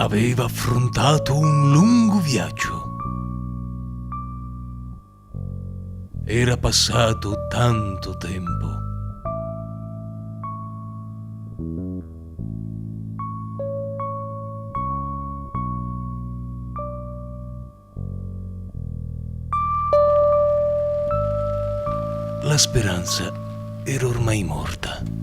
Aveva affrontato un lungo viaggio. Era passato tanto tempo. La speranza era ormai morta.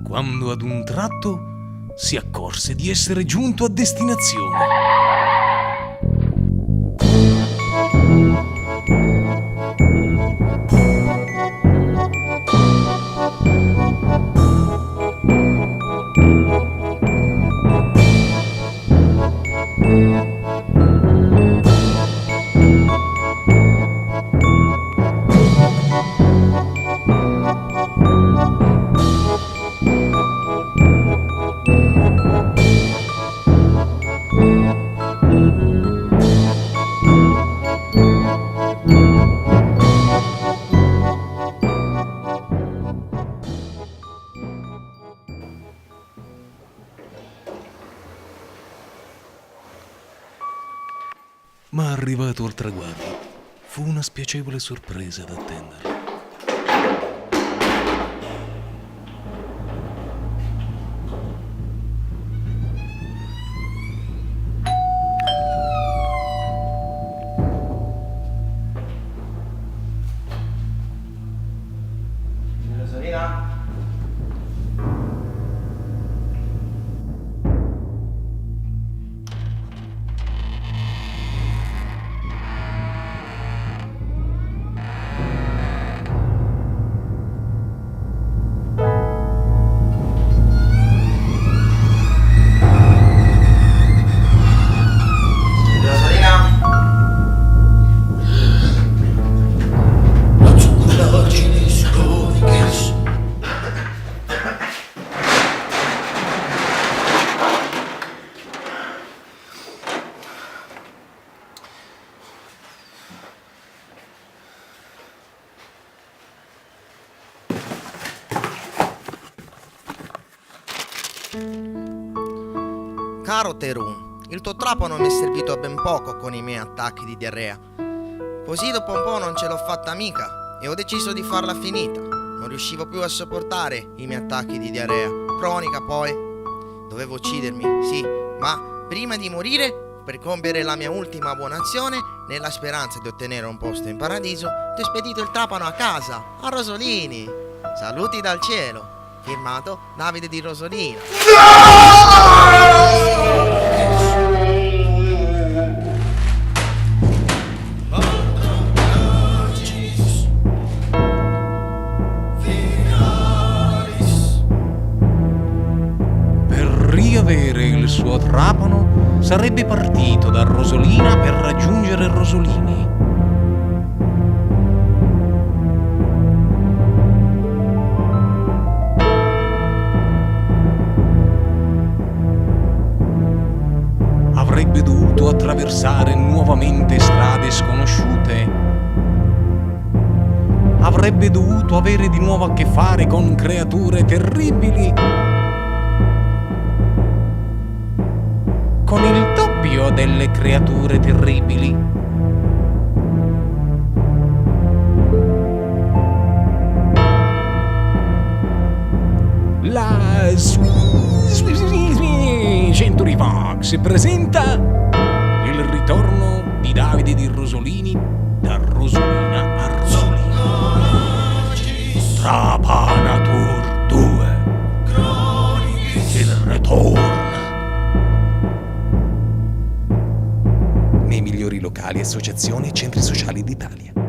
Quando ad un tratto si accorse di essere giunto a destinazione. Ma arrivato al traguardo, fu una spiacevole sorpresa ad attenderlo. Rosolina? Caro Terun, il tuo trapano mi è servito a ben poco con i miei attacchi di diarrea. Così dopo un po' non ce l'ho fatta mica e ho deciso di farla finita. Non riuscivo più a sopportare i miei attacchi di diarrea cronica, poi dovevo uccidermi, sì, ma prima di morire, per compiere la mia ultima buona azione, nella speranza di ottenere un posto in paradiso, ti ho spedito il trapano a casa, a Rosolini. Saluti dal cielo. Firmato Davide di Rosolina. Per riavere il suo trapano sarebbe partito da Rosolina per raggiungere Rosolini. Avrebbe dovuto attraversare nuovamente strade sconosciute. Avrebbe dovuto avere di nuovo a che fare con creature terribili. Con il doppio delle creature terribili. La Century Fox presenta il ritorno di Davide di Rosolini da Rosolina a Rosolina. Trapanatur 2. Il ritorno. Horn. Nei migliori locali, associazioni e centri sociali d'Italia.